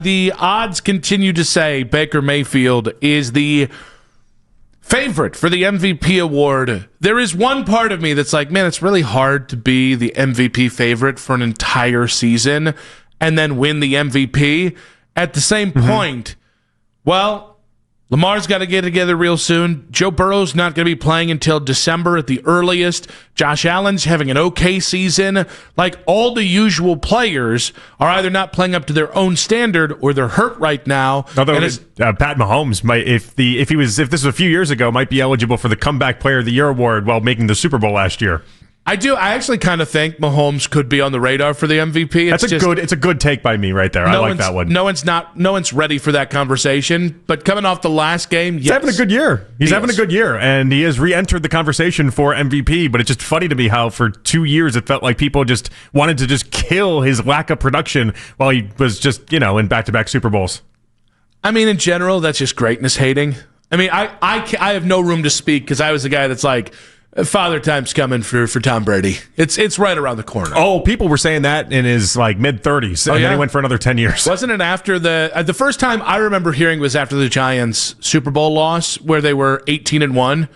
The odds continue to say Baker Mayfield is the favorite for the MVP award. There is one part of me that's like, man, it's really hard to be the MVP favorite for an entire season and then win the MVP. At the same point, well, Lamar's got to get together real soon. Joe Burrow's not going to be playing until December at the earliest. Josh Allen's having an okay season. Like, all the usual players are either not playing up to their own standard or they're hurt right now. Although Pat Mahomes might, if this was a few years ago, might be eligible for the Comeback Player of the Year award while making the Super Bowl last year. I actually kind of think Mahomes could be on the radar for the MVP. It's a good take by me right there. I like that one. No one's ready for that conversation. But coming off the last game, yes. He's having a good year. He's having a good year, and he has re-entered the conversation for MVP. But it's just funny to me how for 2 years it felt like people just wanted to just kill his lack of production while he was just in back-to-back Super Bowls. I mean, in general, that's just greatness hating. I mean, I have no room to speak because I was the guy that's like, Father Time's coming for Tom Brady. It's right around the corner. Oh, people were saying that in his mid-30s, and then he went for another 10 years. Wasn't it after the first time I remember hearing was after the Giants Super Bowl loss, where they were 18-1,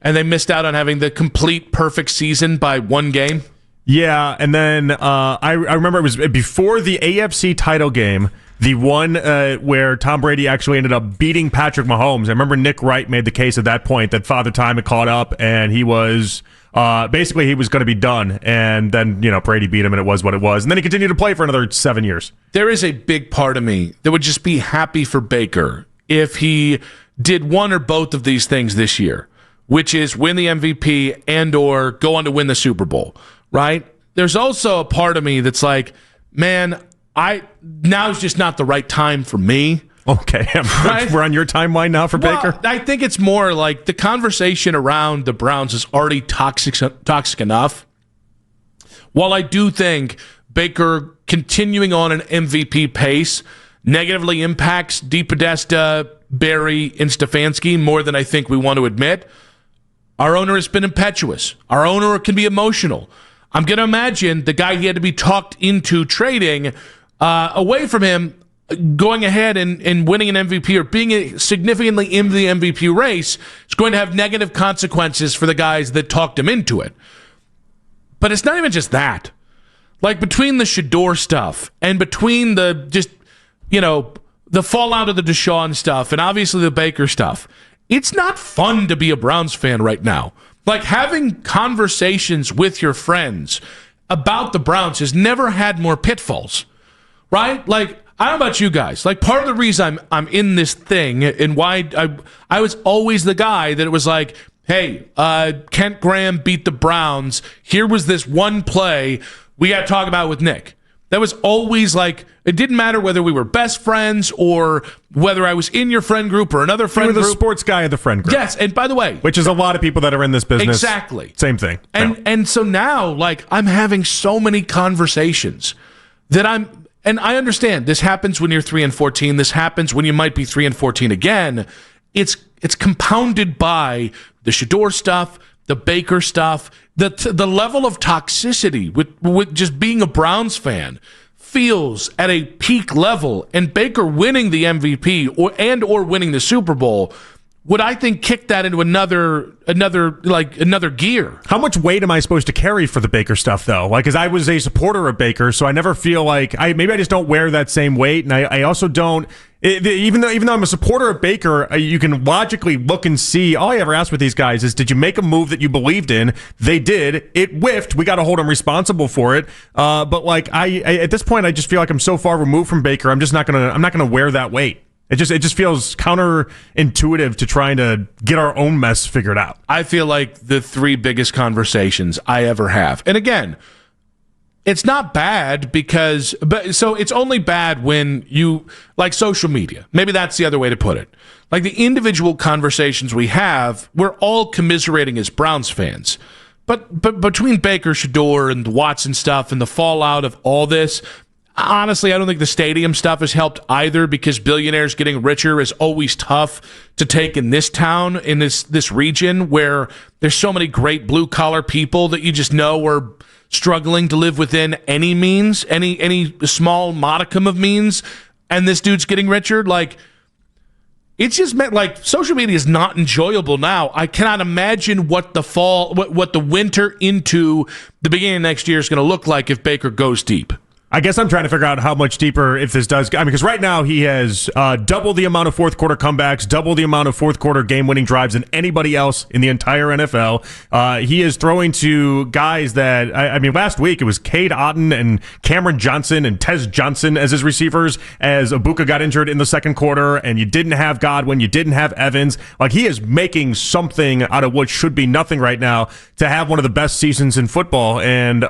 and they missed out on having the complete perfect season by one game? Yeah, and then I remember it was before the AFC title game, the one where Tom Brady actually ended up beating Patrick Mahomes. I remember Nick Wright made the case at that point that Father Time had caught up, and he was basically he was going to be done. And then Brady beat him, and it was what it was. And then he continued to play for another 7 years. There is a big part of me that would just be happy for Baker if he did one or both of these things this year, which is win the MVP and or go on to win the Super Bowl. Right? There's also a part of me that's like, man, now's just not the right time for me. Okay, right? We're on your timeline now for Baker? I think it's more like the conversation around the Browns is already toxic enough. While I do think Baker continuing on an MVP pace negatively impacts DePodesta, Barry, and Stefanski more than I think we want to admit, our owner has been impetuous. Our owner can be emotional. I'm going to imagine the guy he had to be talked into trading away from him, going ahead and winning an MVP or being significantly in the MVP race is going to have negative consequences for the guys that talked him into it. But it's not even just that. Like, between the Shador stuff and between the fallout of the Deshaun stuff and obviously the Baker stuff, it's not fun to be a Browns fan right now. Like, having conversations with your friends about the Browns has never had more pitfalls, right? Like, I don't know about you guys. Like, part of the reason I'm in this thing and why I was always the guy that it was like, hey, Kent Graham beat the Browns. Here was this one play we got to talk about with Nick. That was always like, it didn't matter whether we were best friends or whether I was in your friend group or another friend group. You were the sports guy of the friend group. Yes, and by the way. Which is a lot of people that are in this business. Exactly. Same thing. And so now, like, I'm having so many conversations that and I understand this happens when you're 3-14. This happens when you might be 3-14 again. It's compounded by the Shador stuff, the Baker stuff, the level of toxicity with just being a Browns fan feels at a peak level, and Baker winning the MVP or winning the Super Bowl would, I think, kick that into another gear. How much weight am I supposed to carry for the Baker stuff, though? Like, because I was a supporter of Baker, so I never feel like maybe I just don't wear that same weight, and I also don't. Even though I'm a supporter of Baker, you can logically look and see. All I ever ask with these guys is, did you make a move that you believed in? They did. It whiffed. We got to hold them responsible for it. But like I at this point, I just feel like I'm so far removed from Baker. I'm not gonna wear that weight. It just feels counterintuitive to trying to get our own mess figured out. I feel like the three biggest conversations I ever have, and again, it's not bad so it's only bad when you, like, social media. Maybe that's the other way to put it. Like, the individual conversations we have, we're all commiserating as Browns fans. But between Baker, Shador, and the Watson stuff and the fallout of all this, honestly, I don't think the stadium stuff has helped either, because billionaires getting richer is always tough to take in this town, in this region where there's so many great blue-collar people that you just know are struggling to live within any means, any small modicum of means. and this dude's getting richer. Like, it's just meant, like, social media is not enjoyable now. I cannot imagine what the fall, what the winter into the beginning of next year is going to look like if Baker goes deep. I guess I'm trying to figure out how much deeper if this does. I mean, because right now he has double the amount of fourth quarter comebacks, double the amount of fourth quarter game winning drives than anybody else in the entire NFL. He is throwing to guys that, I mean, last week it was Cade Otton and Cameron Johnson and Tez Johnson as his receivers, as Ibuka got injured in the second quarter, and you didn't have Godwin, you didn't have Evans. Like, he is making something out of what should be nothing right now to have one of the best seasons in football. And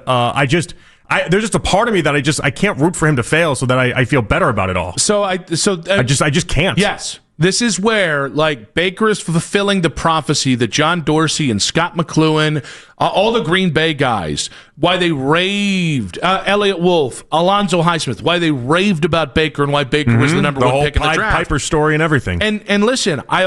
there's just a part of me that I can't root for him to fail, so that I feel better about it all. I just can't. Yes, this is where, like, Baker is fulfilling the prophecy that John Dorsey and Scott McLuhan, all the Green Bay guys, why they raved, Elliott Wolf, Alonzo Highsmith, why they raved about Baker and why Baker was the number one pick in the draft. Piper story and everything. And listen, I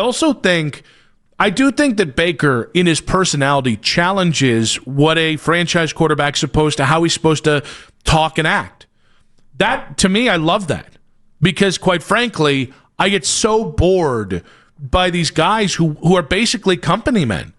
do think that Baker, in his personality, challenges what a franchise quarterback's supposed to, how he's supposed to talk and act. That, to me, I love that. Because, quite frankly, I get so bored by these guys who are basically company men.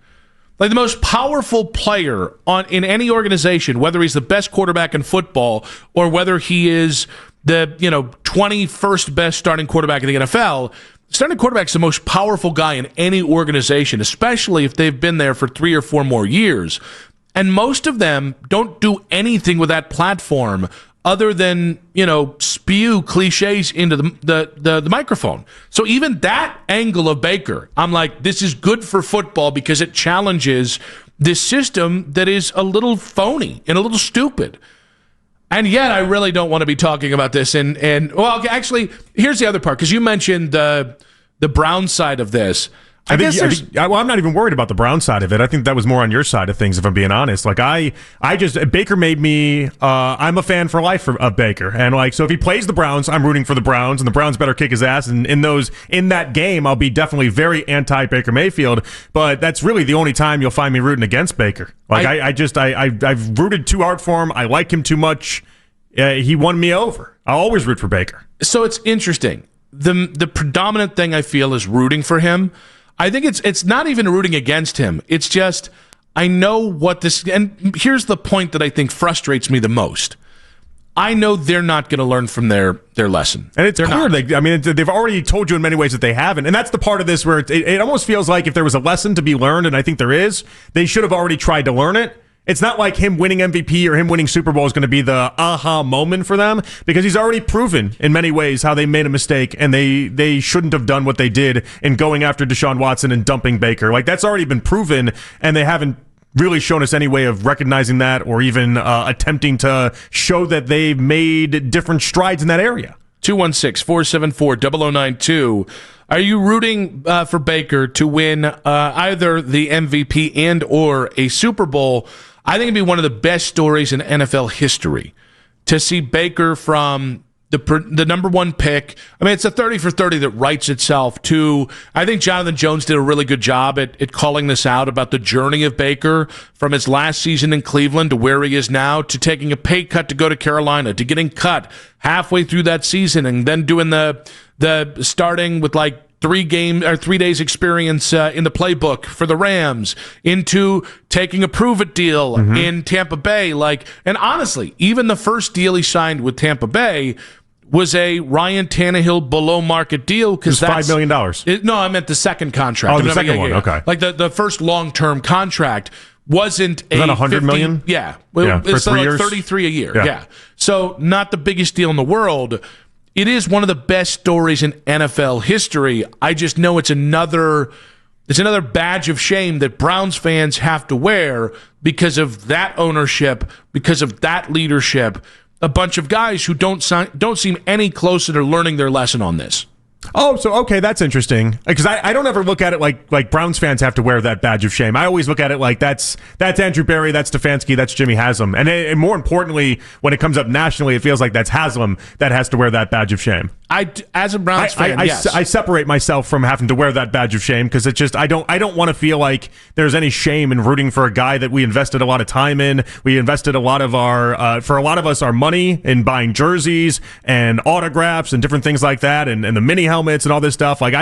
Like, the most powerful player in any organization, whether he's the best quarterback in football or whether he is the 21st best starting quarterback in the NFL, starting quarterback's the most powerful guy in any organization, especially if they've been there for 3 or 4 more years. And most of them don't do anything with that platform other than, spew cliches into the microphone. So even that angle of Baker, I'm like, this is good for football because it challenges this system that is a little phony and a little stupid. And yet, I really don't want to be talking about this. And well, actually, here's the other part, because you mentioned the Brown side of this. I'm not even worried about the Brown side of it. I think that was more on your side of things, if I'm being honest. Like, Baker made me, I'm a fan for life of Baker. And, like, so if he plays the Browns, I'm rooting for the Browns, and the Browns better kick his ass. And in that game, I'll be definitely very anti-Baker Mayfield. But that's really the only time you'll find me rooting against Baker. Like, I've rooted too hard for him. I like him too much. He won me over. I'll always root for Baker. So it's interesting. The predominant thing I feel is rooting for him. I think it's not even rooting against him. It's just, I know what this, and here's the point that I think frustrates me the most. I know they're not going to learn from their lesson. And it's clear. They've already told you in many ways that they haven't. And that's the part of this where it almost feels like if there was a lesson to be learned, and I think there is, they should have already tried to learn it. It's not like him winning MVP or him winning Super Bowl is going to be the aha moment for them, because he's already proven in many ways how they made a mistake and they shouldn't have done what they did in going after Deshaun Watson and dumping Baker. Like, that's already been proven, and they haven't really shown us any way of recognizing that or even attempting to show that they've made different strides in that area. 216-474-0092. Are you rooting for Baker to win either the MVP and or a Super Bowl? I think it'd be one of the best stories in NFL history to see Baker from the number one pick. I mean, it's a 30 for 30 that writes itself to, I think Jonathan Jones did a really good job at calling this out about the journey of Baker from his last season in Cleveland to where he is now, to taking a pay cut to go to Carolina, to getting cut halfway through that season and then doing the starting with like 3 days experience in the playbook for the Rams, into taking a prove-it deal in Tampa Bay. And honestly, even the first deal he signed with Tampa Bay was a Ryan Tannehill below market deal, because that's $5 million. No, I meant the second contract. Oh, the second one. Okay. Like the first long-term contract wasn't was that $100 million? Yeah, it's for like 3 years? 33 a year. Yeah, so not the biggest deal in the world. It is one of the best stories in NFL history. I just know it's another badge of shame that Browns fans have to wear because of that ownership, because of that leadership. A bunch of guys who don't seem any closer to learning their lesson on this. Oh, so okay, that's interesting. Because I don't ever look at it like Browns fans have to wear that badge of shame. I always look at it like that's Andrew Berry, that's Stefanski, that's Jimmy Haslam. And more importantly, when it comes up nationally, it feels like that's Haslam that has to wear that badge of shame. As a Browns fan, yes. I separate myself from having to wear that badge of shame because it's just I don't want to feel like there's any shame in rooting for a guy that we invested a lot of time in. We invested a lot of for a lot of us, our money in buying jerseys and autographs and different things like that, and the mini helmets and all this stuff. Like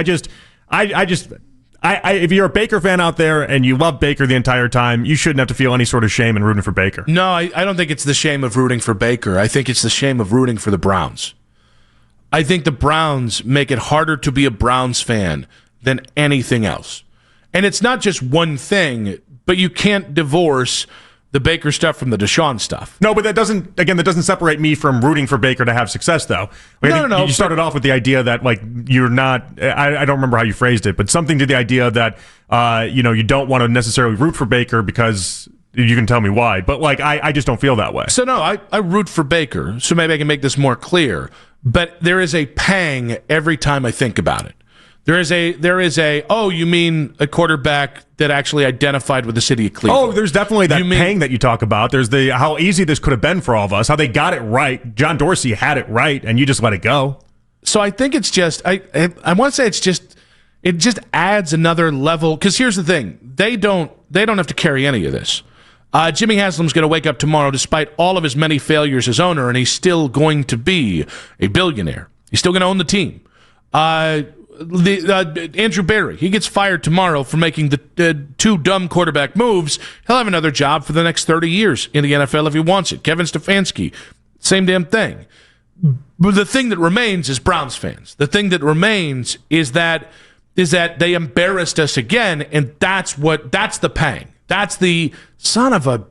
if you're a Baker fan out there and you love Baker the entire time, you shouldn't have to feel any sort of shame in rooting for Baker. No, I don't think it's the shame of rooting for Baker. I think it's the shame of rooting for the Browns. I think the Browns make it harder to be a Browns fan than anything else. And it's not just one thing, but you can't divorce the Baker stuff from the Deshaun stuff. No, but that doesn't separate me from rooting for Baker to have success, though. No. You started off with the idea that, like, you're not, I don't remember how you phrased it, but something to the idea that, you don't want to necessarily root for Baker because you can tell me why. But, like, I just don't feel that way. So, no, I root for Baker, so maybe I can make this more clear. But there is a pang every time I think about it. There is a oh, you mean a quarterback that actually identified with the city of Cleveland. Oh, there's definitely that pang that you talk about. There's how easy this could have been for all of us, how they got it right. John Dorsey had it right, and you just let it go. So I think it's just, I want to say it just adds another level. Because here's the thing, they don't have to carry any of this. Jimmy Haslam's going to wake up tomorrow despite all of his many failures as owner, and he's still going to be a billionaire. He's still going to own the team. Andrew Berry, he gets fired tomorrow for making the two dumb quarterback moves. He'll have another job for the next 30 years in the NFL if he wants it. Kevin Stefanski, same damn thing. But the thing that remains is Browns fans. The thing that remains is that they embarrassed us again, and that's the pang. That's the son of a.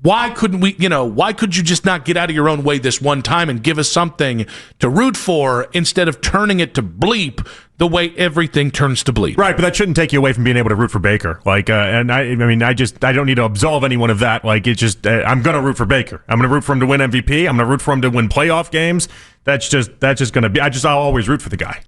Why couldn't we, why could you just not get out of your own way this one time and give us something to root for instead of turning it to bleep the way everything turns to bleep? Right, but that shouldn't take you away from being able to root for Baker. Like, and I don't need to absolve anyone of that. Like, it's just, I'm going to root for Baker. I'm going to root for him to win MVP. I'm going to root for him to win playoff games. That's just going to be, I'll always root for the guy.